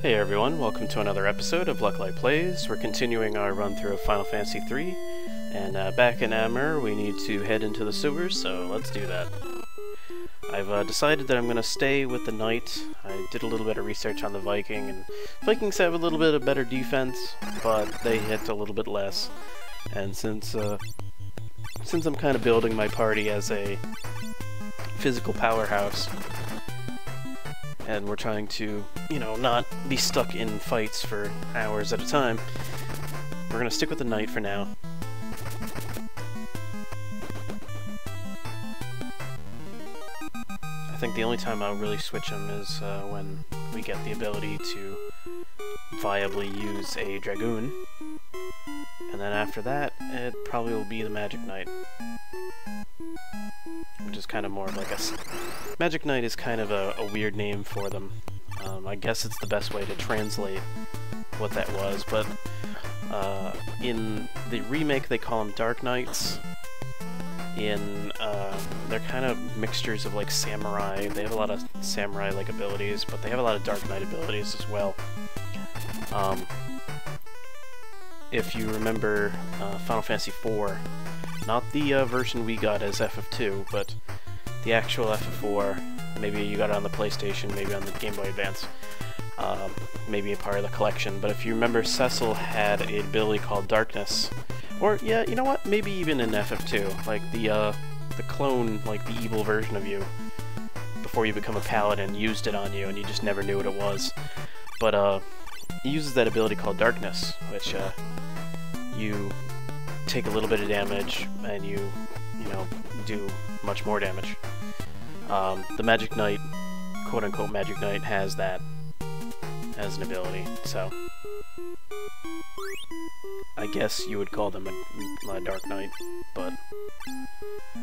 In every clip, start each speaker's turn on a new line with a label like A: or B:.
A: Hey everyone, welcome to another episode of Lucklight Plays. We're continuing our run through of Final Fantasy III, and back in Manor we need to head into the sewers, so let's do that. I've decided that I'm going to stay with the Knight. I did a little bit of research on the Viking, and Vikings have a little bit of better defense, but they hit a little bit less. And since I'm kind of building my party as a physical powerhouse, and we're trying to, you know, not be stuck in fights for hours at a time, we're gonna stick with the Knight for now. I think the only time I'll really switch him is when we get the ability to viably use a Dragoon. And then after that, it probably will be the Magic Knight. Which is kind of more of like a... Magic Knight is kind of a weird name for them. I guess it's the best way to translate what that was, but in the remake they call them Dark Knights. They're kind of mixtures of like samurai. They have a lot of samurai-like abilities, but they have a lot of Dark Knight abilities as well. If you remember Final Fantasy IV, not the version we got as FF2, but the actual FF4, maybe you got it on the PlayStation, maybe on the Game Boy Advance, maybe a part of the collection, but if you remember, Cecil had an ability called Darkness, or, yeah, you know what, maybe even in FF2, like the clone, like the evil version of you, before you become a paladin, used it on you, and you just never knew what it was. But, he uses that ability called Darkness, which, you take a little bit of damage, and you know, do much more damage. The Magic Knight, quote-unquote Magic Knight, has that as an ability, so I guess you would call them a Dark Knight, but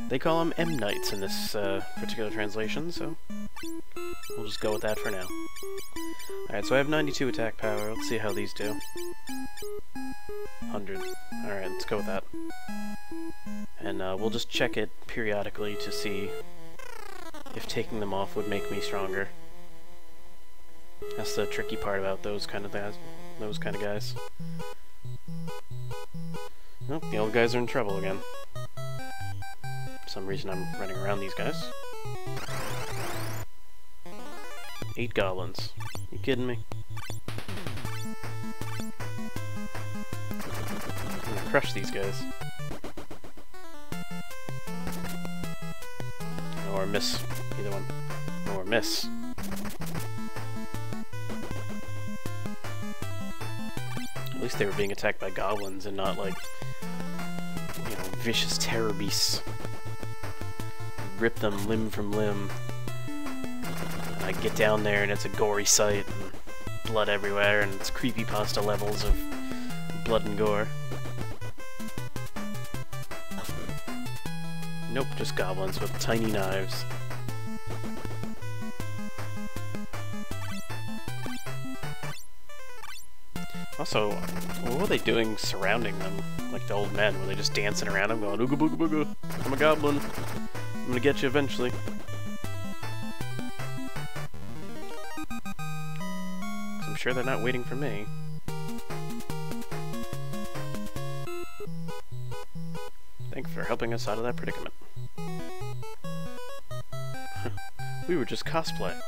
A: they call them M Knights in this particular translation, so we'll just go with that for now. Alright, so I have 92 attack power. Let's see how these do. 100. Alright, let's go with that. And we'll just check it periodically to see if taking them off would make me stronger. That's the tricky part about those kind of guys. Oh, the old guys are in trouble again. For some reason I'm running around these guys. 8 goblins. You kidding me? I'm gonna crush these guys. Or miss. Either one. Or miss. At least they were being attacked by goblins and not like, you know, vicious terror beasts. Rip them limb from limb. And I get down there and it's a gory sight and blood everywhere and it's creepypasta levels of blood and gore. Nope, just goblins with tiny knives. Also, what were they doing surrounding them? Like the old men, were they just dancing around them going, ooga booga booga, I'm a goblin, I'm gonna get you eventually. I'm sure they're not waiting for me. Thanks for helping us out of that predicament. We were just cosplaying.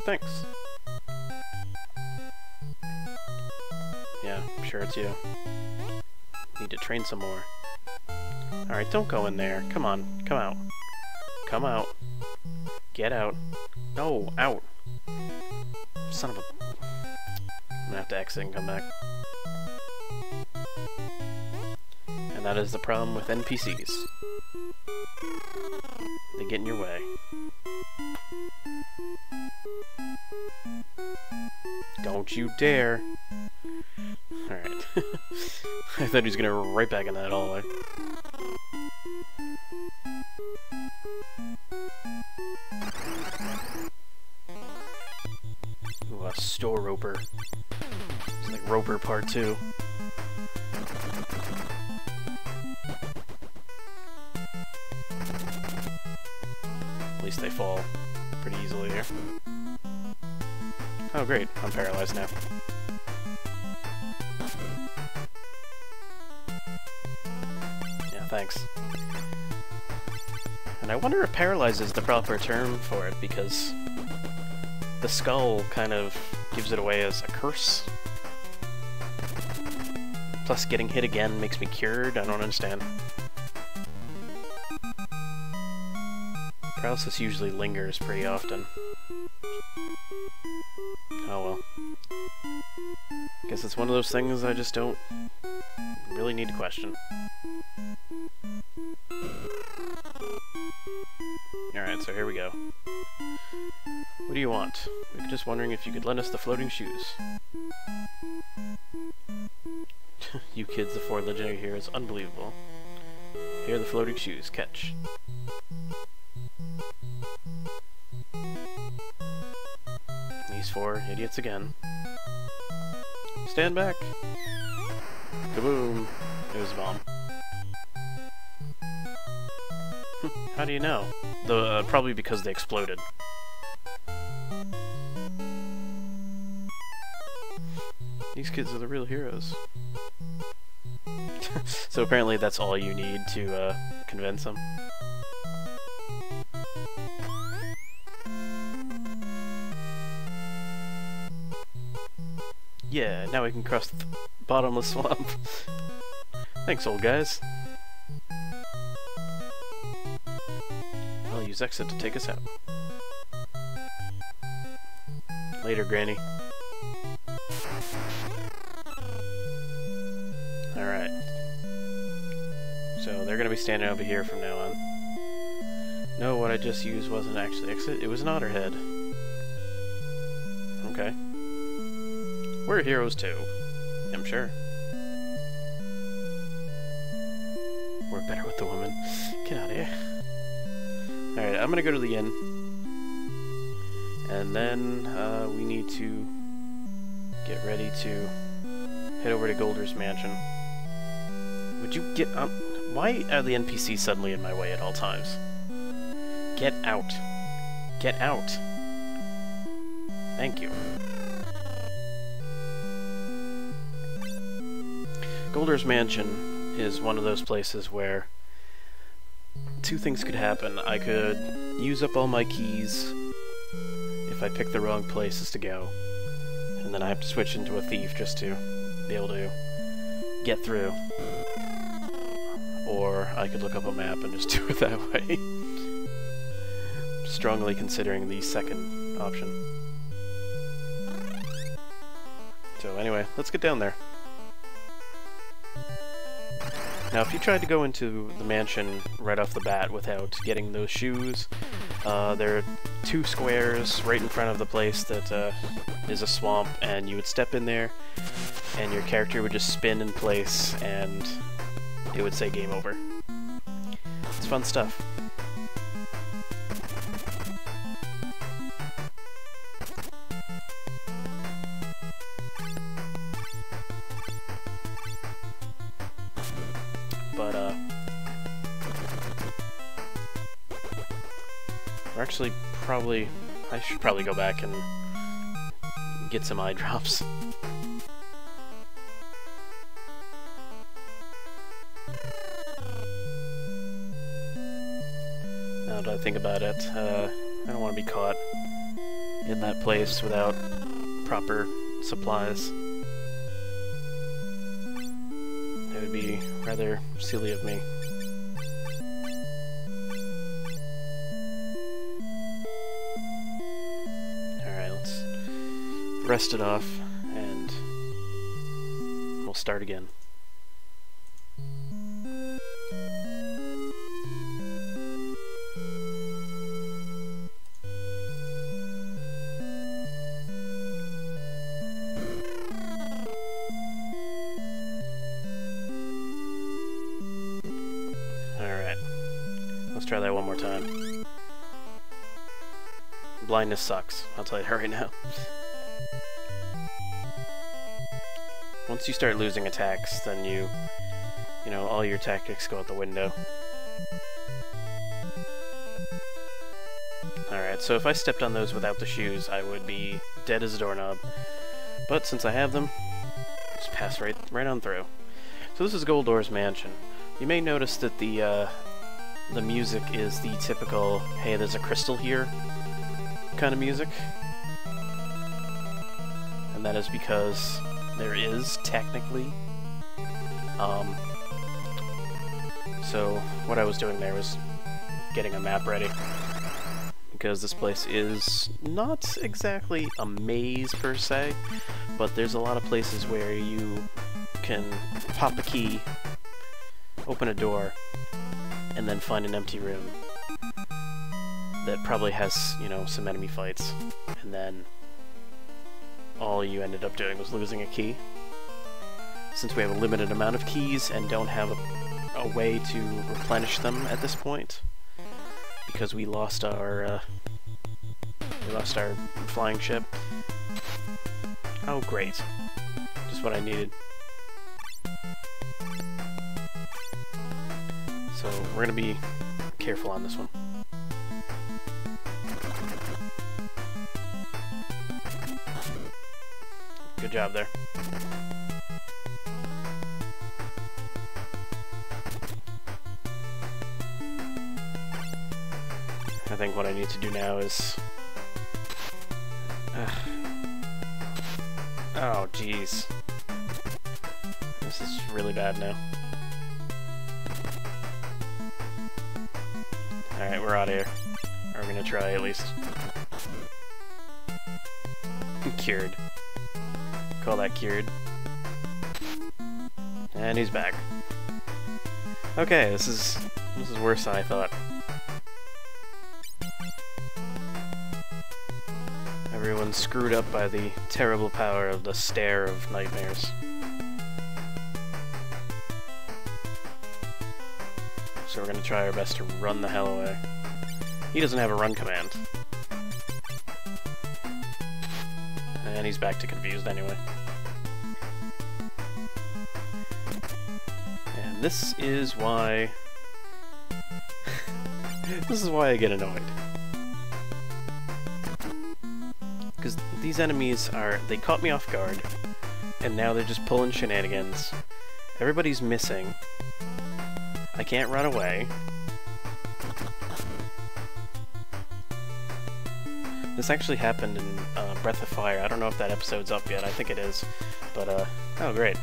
A: Thanks. Yeah, I'm sure it's you. Need to train some more. Alright, don't go in there. Come on, come out. Come out. Get out. No, out. Son of a... I'm gonna have to exit and come back. And that is the problem with NPCs. They get in your way. Don't you dare! Alright. I thought he was gonna go right back in that hallway. Ooh, a store roper. It's like Roper Part 2. At least they fall. pretty easily here. Oh great, I'm paralyzed now. Yeah, thanks. And I wonder if paralyzed is the proper term for it, because the skull kind of gives it away as a curse. Plus getting hit again makes me cured, I don't understand. Paralysis usually lingers pretty often. Oh well. Guess it's one of those things I just don't really need to question. Alright, so here we go. What do you want? We're just wondering if you could lend us the floating shoes. You kids, the 4 legendary heroes, unbelievable. Here are the floating shoes, catch. These 4 idiots again. Stand back! Kaboom! It was a bomb. How do you know? Probably because they exploded. These kids are the real heroes. So apparently that's all you need to convince them. Yeah, now we can cross the bottomless swamp. Thanks, old guys. I'll use exit to take us out. Later, Granny. Alright. So they're gonna be standing over here from now on. No, what I just used wasn't actually exit, it was an otter head. Okay. We're heroes too, I'm sure. We're better with the woman. Get out of here. Alright, I'm gonna go to the inn. And then we need to get ready to head over to Golder's mansion. Would you get out? Why are the NPCs suddenly in my way at all times? Get out. Get out. Thank you. Golder's mansion is one of those places where 2 things could happen. I could use up all my keys if I pick the wrong places to go, and then I have to switch into a thief just to be able to get through. Or I could look up a map and just do it that way. Strongly considering the second option. So anyway, let's get down there. Now, if you tried to go into the mansion right off the bat without getting those shoes, there are 2 squares right in front of the place that is a swamp, and you would step in there, and your character would just spin in place, and it would say game over. It's fun stuff. But, we're actually probably... I should probably go back and get some eye drops. Now that I think about it, I don't want to be caught in that place without proper supplies. It would be rather silly of me. Alright, let's rest it off, and we'll start again. Let's try that one more time. Blindness sucks, I'll tell you that right now. Once you start losing attacks, then you know, all your tactics go out the window. Alright, so if I stepped on those without the shoes, I would be dead as a doorknob. But since I have them, just pass right on through. So this is Goldor's mansion. You may notice that the music is the typical, hey, there's a crystal here kind of music. And that is because there is, technically. So what I was doing there was getting a map ready. Because this place is not exactly a maze per se, but there's a lot of places where you can pop a key, open a door, and then find an empty room that probably has, you know, some enemy fights, and then all you ended up doing was losing a key. Since we have a limited amount of keys and don't have a way to replenish them at this point, because we lost our flying ship. Oh, great. Just what I needed. So we're gonna be careful on this one. Good job there. I think what I need to do now is... Oh, jeez. This is really bad now. Alright, we're out of here. Or we're gonna try, at least. Cured. Call that cured. And he's back. Okay, this is worse than I thought. Everyone's screwed up by the terrible power of the stare of nightmares. So we're gonna try our best to run the hell away. He doesn't have a run command. And he's back to confused anyway. And this is why... this is why I get annoyed. Because these enemies are... they caught me off guard, and now they're just pulling shenanigans. Everybody's missing. I can't run away. This actually happened in Breath of Fire. I don't know if that episode's up yet. I think it is. But, oh, great.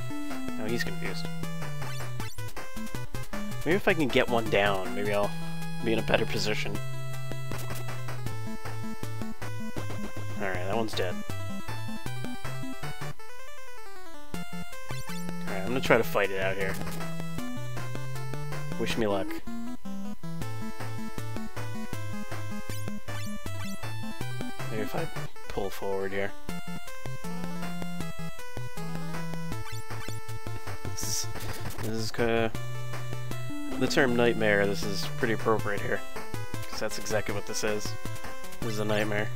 A: Now he's confused. Maybe if I can get one down, maybe I'll be in a better position. Alright, that one's dead. Alright, I'm gonna try to fight it out here. Wish me luck. Maybe if I pull forward here. This is the term nightmare, this is pretty appropriate here. Because that's exactly what this is. This is a nightmare.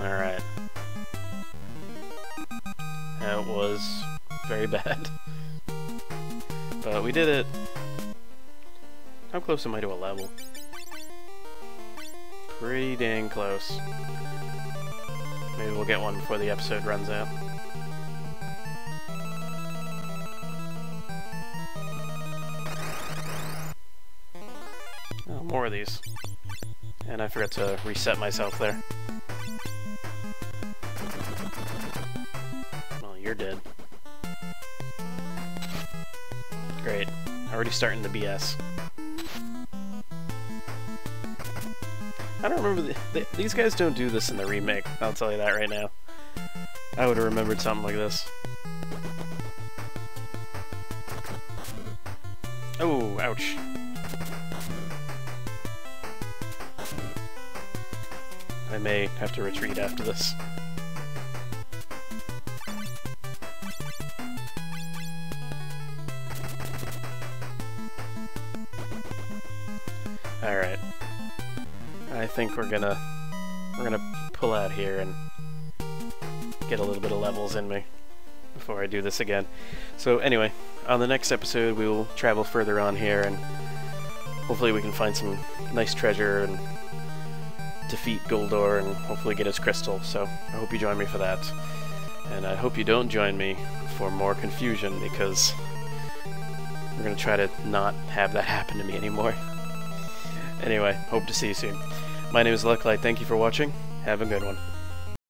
A: Alright. That was very bad. But we did it. How close am I to a level? Pretty dang close. Maybe we'll get one before the episode runs out. Oh, more of these. And I forgot to reset myself there. Well, you're dead. Great. Already starting the BS. I don't remember... these guys don't do this in the remake, I'll tell you that right now. I would have remembered something like this. Oh, ouch. I may have to retreat after this. Alright. I think we're gonna pull out here and get a little bit of levels in me before I do this again. So anyway, on the next episode we will travel further on here, and hopefully we can find some nice treasure and defeat Goldor and hopefully get his crystal. So I hope you join me for that. And I hope you don't join me for more confusion, because we're going to try to not have that happen to me anymore. Anyway, hope to see you soon. My name is Lucklight. Thank you for watching. Have a good one.